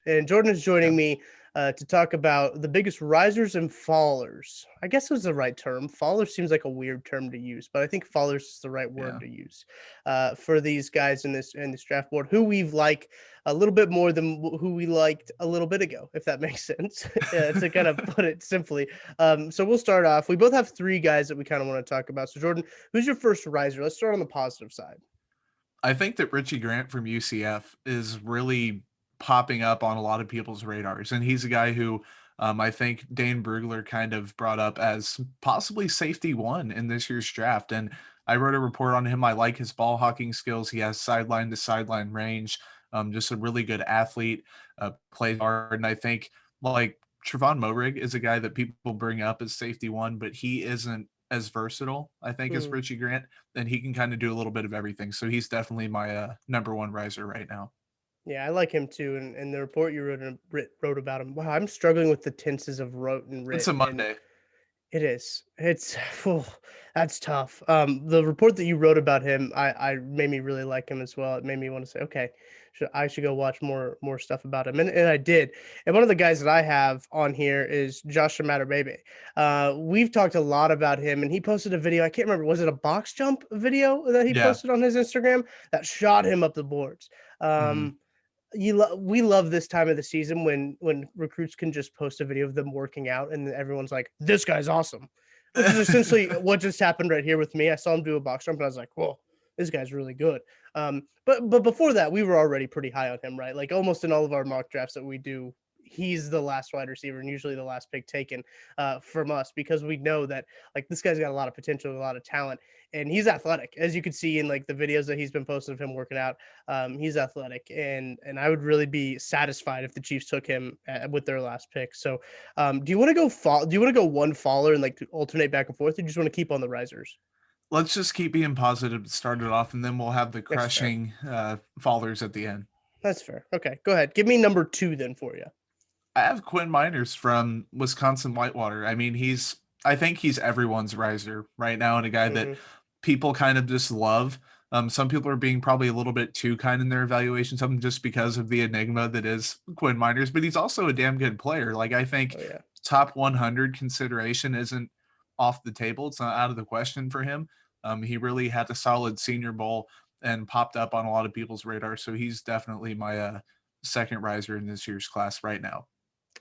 and Jordan is Yeah. joining me to talk about the biggest risers and fallers. I guess it was the right term. Faller seems like a weird term to use, but I think fallers is the right word Yeah. to use for these guys in this draft board who we've like a little bit more than who we liked a little bit ago, if that makes sense. To kind of put it simply. So we'll start off. We both have three guys that we kind of want to talk about. So Jordan, who's your first riser? Let's start on the positive side. I think that Richie Grant from UCF is really popping up on a lot of people's radars. And he's a guy who I think Dane Brugler kind of brought up as possibly safety one in this year's draft. And I wrote a report on him. I like his ball hawking skills. He has sideline to sideline range, just a really good athlete, plays hard. And I think like Trevon Moehrig is a guy that people bring up as safety one, but he isn't as versatile, I think, as Hmm. Richie Grant. Then he can kind of do a little bit of everything. So he's definitely my number one riser right now. Yeah, I like him too. And the report you wrote about him. Wow, I'm struggling with the tenses of wrote and It's writ, a and Monday. it is. It's that's tough. The report that you wrote about him, I made me really like him as well. It made me want to say, okay, I should go watch more stuff about him, and I did. And one of the guys that I have on here is Joshua Matterbebe. We've talked a lot about him, and he posted a video. I can't remember, was it a box jump video that he Yeah. posted on his Instagram that shot him up the boards? Mhm. Um, we love this time of the season when recruits can just post a video of them working out and everyone's like, this guy's awesome, which is essentially what just happened right here with me. I saw him do a box jump and I was like, whoa, this guy's really good. But before that, we were already pretty high on him, right? Like almost in all of our mock drafts that we do, he's the last wide receiver and usually the last pick taken from us, because we know that like this guy's got a lot of potential, a lot of talent, and he's athletic, as you can see in like the videos that he's been posting of him working out. He's athletic, and I would really be satisfied if the Chiefs took him with their last pick. So, do you want to go fall? Do you want to go one faller and like alternate back and forth? Or you just want to keep on the risers? Let's just keep being positive to start it off, and then we'll have the That's fair. crushing fallers at the end. That's fair. Okay, go ahead. Give me number two then for you. I have Quinn Miners from Wisconsin Whitewater. I mean, I think he's everyone's riser right now, and a guy that Hmm. people kind of just love. Some people are being probably a little bit too kind in their evaluations of him just because of the enigma that is Quinn Miners, but he's also a damn good player. Like, I think Oh yeah. top 100 consideration isn't off the table. It's not out of the question for him. He really had a solid Senior Bowl and popped up on a lot of people's radar. So he's definitely my second riser in this year's class right now.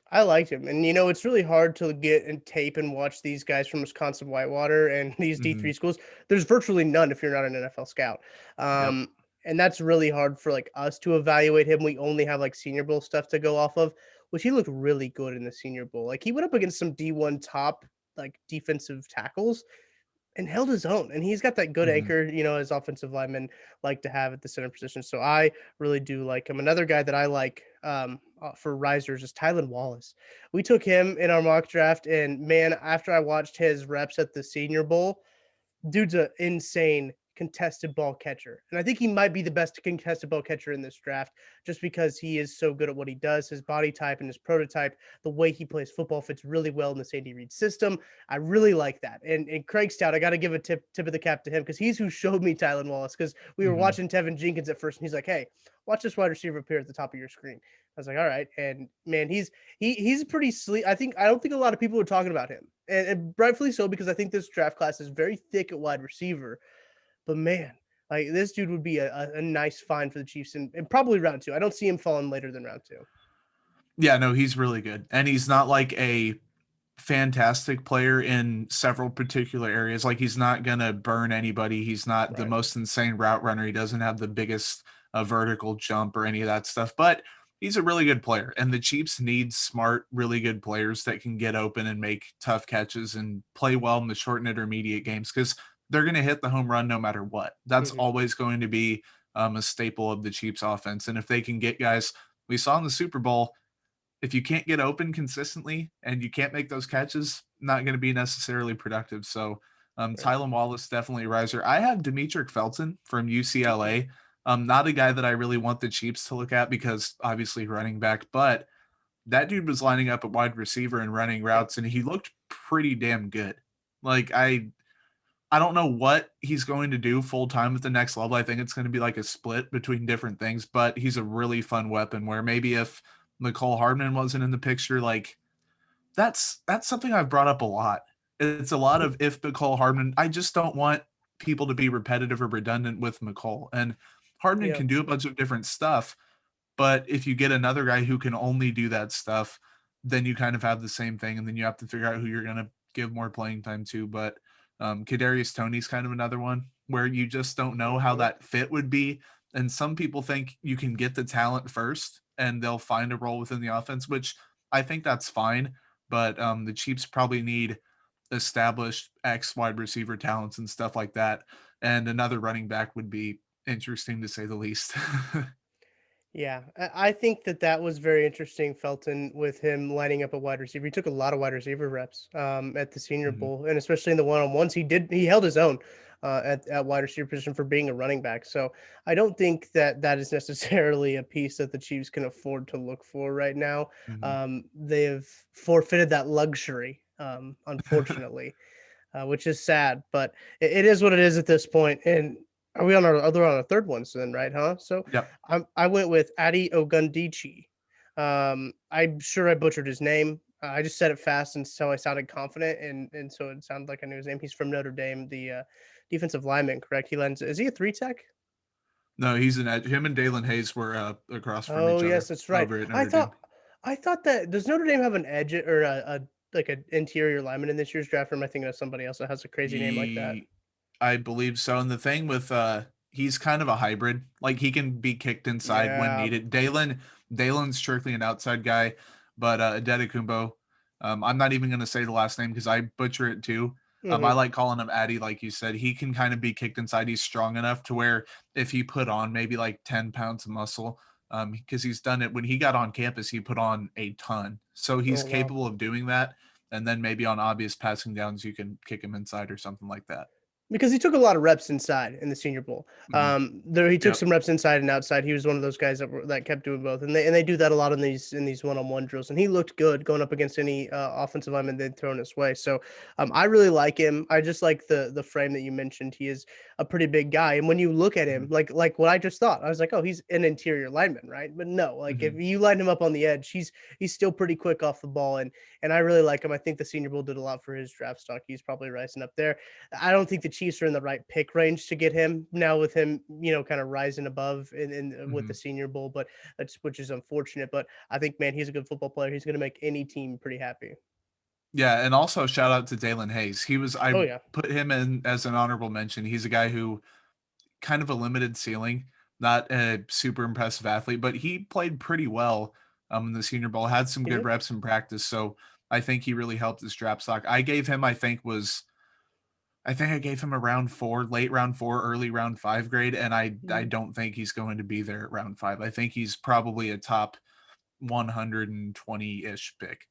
I liked him. And it's really hard to get and tape and watch these guys from Wisconsin Whitewater and these Hmm. D3 schools. There's virtually none if you're not an NFL scout. Yep. And that's really hard for like us to evaluate him. We only have like Senior Bowl stuff to go off of, which he looked really good in the Senior Bowl. Like he went up against some D1 top like defensive tackles and held his own. And he's got that good Hmm. anchor, as offensive linemen like to have at the center position. So I really do like him. Another guy that I like for risers is Tylan Wallace. We took him in our mock draft, and man, after I watched his reps at the Senior Bowl, dude's an insane contested ball catcher. And I think he might be the best contested ball catcher in this draft just because he is so good at what he does. His body type and his prototype, the way he plays football fits really well in the Sandy Reid system. I really like that. And Craig Stout, I got to give a tip of the cap to him because he's who showed me Tylan Wallace, because we were Hmm. watching Tevin Jenkins at first and he's like, hey, watch this wide receiver appear at the top of your screen. I was like, all right. And man, he's pretty sleek. I don't think a lot of people are talking about him. And rightfully so, because I think this draft class is very thick at wide receiver. But man, like this dude would be a nice find for the Chiefs and probably round two. I don't see him falling later than round two. Yeah, no, he's really good. And he's not like a fantastic player in several particular areas. Like, he's not going to burn anybody. He's not the Right. most insane route runner. He doesn't have the biggest vertical jump or any of that stuff, but he's a really good player. And the Chiefs need smart, really good players that can get open and make tough catches and play well in the short and intermediate games, because they're going to hit the home run no matter what. That's Hmm. always going to be a staple of the Chiefs offense. And if they can get guys, we saw in the Super Bowl, if you can't get open consistently and you can't make those catches, not going to be necessarily productive. So Right. Tylan Wallace, definitely a riser. I have Demetric Felton from Mhm. UCLA. Not a guy that I really want the Chiefs to look at because obviously running back, but that dude was lining up at wide receiver and running Yep. routes, and he looked pretty damn good. Like, I don't know what he's going to do full time at the next level. I think it's going to be like a split between different things, but he's a really fun weapon where maybe if McCole Hardman wasn't in the picture. Like that's something I've brought up a lot. It's a lot Mhm. of if McCole Hardman. I just don't want people to be repetitive or redundant with McCole. And Hardman Yeah. can do a bunch of different stuff, but if you get another guy who can only do that stuff, then you kind of have the same thing, and then you have to figure out who you're going to give more playing time to. But Kadarius Toney's kind of another one where you just don't know how Mhm. that fit would be. And some people think you can get the talent first, and they'll find a role within the offense, which I think that's fine. But the Chiefs probably need established X wide receiver talents and stuff like that. And another running back would be interesting to say the least. Yeah, I think that that was very interesting, Felton, with him lining up a wide receiver. He took a lot of wide receiver reps at the Senior Mhm. Bowl, and especially in the one-on-ones, he held his own at wide receiver position for being a running back. So I don't think that that is necessarily a piece that the Chiefs can afford to look for right now. Mhm. They have forfeited that luxury, unfortunately, which is sad, but it is what it is at this point. And are we on our other on our third ones then, right? Huh? So Yep. I went with Addy Ogwumike. I'm sure I butchered his name. I just said it fast, and so I sounded confident, and so it sounded like I knew his name. He's from Notre Dame, the defensive lineman, correct? He lends. Is he a three tech? No, he's an edge. Him and Dalen Hayes were across from Oh each yes, other that's right. over at I Notre Dame. thought I thought that does Notre Dame have an edge or a like an interior lineman in this year's draft? Or am I thinking of somebody else that has a crazy name like that? He, I believe so. And the thing with he's kind of a hybrid. Like he can be kicked inside when Yeah. needed. Dalen's strictly an outside guy, but Adetokunbo, I'm not even going to say the last name because I butcher it too. I Mhm. like calling him Addy, like you said. He can kind of be kicked inside. He's strong enough to where if he put on maybe like 10 pounds of muscle, because he's done it when he got on campus, he put on a ton. So Oh, he's wow. capable of doing that. And then maybe on obvious passing downs, you can kick him inside or something like that. Because he took a lot of reps inside in the Senior Bowl. Mhm. There he took Yep. some reps inside and outside. He was one of those guys that kept doing both, and they do that a lot in these one-on-one drills. And he looked good going up against any offensive lineman they'd thrown his way. So I really like him. I just like the frame that you mentioned. He is a pretty big guy, and when you look at him, Mhm. like what I just thought, I was like, oh, he's an interior lineman, right? But no, like if Mhm. you line him up on the edge, he's still pretty quick off the ball, and I really like him. I think the Senior Bowl did a lot for his draft stock. He's probably rising up there. I don't think the Chiefs are in the right pick range to get him now with him, kind of rising above in with the Mhm. Senior Bowl, but that's which is unfortunate. But I think, man, he's a good football player. He's going to make any team pretty happy. Yeah, and also shout out to Dalen Hayes. I Oh yeah. put him in as an honorable mention. He's a guy who kind of a limited ceiling, not a super impressive athlete, but he played pretty well in the Senior Bowl, had some He good did. reps in practice. So I think he really helped his draft stock. I think I gave him a round 4, late round 4, early round 5 grade, and I Mhm. don't think he's going to be there at round 5. I think he's probably a top 120-ish pick.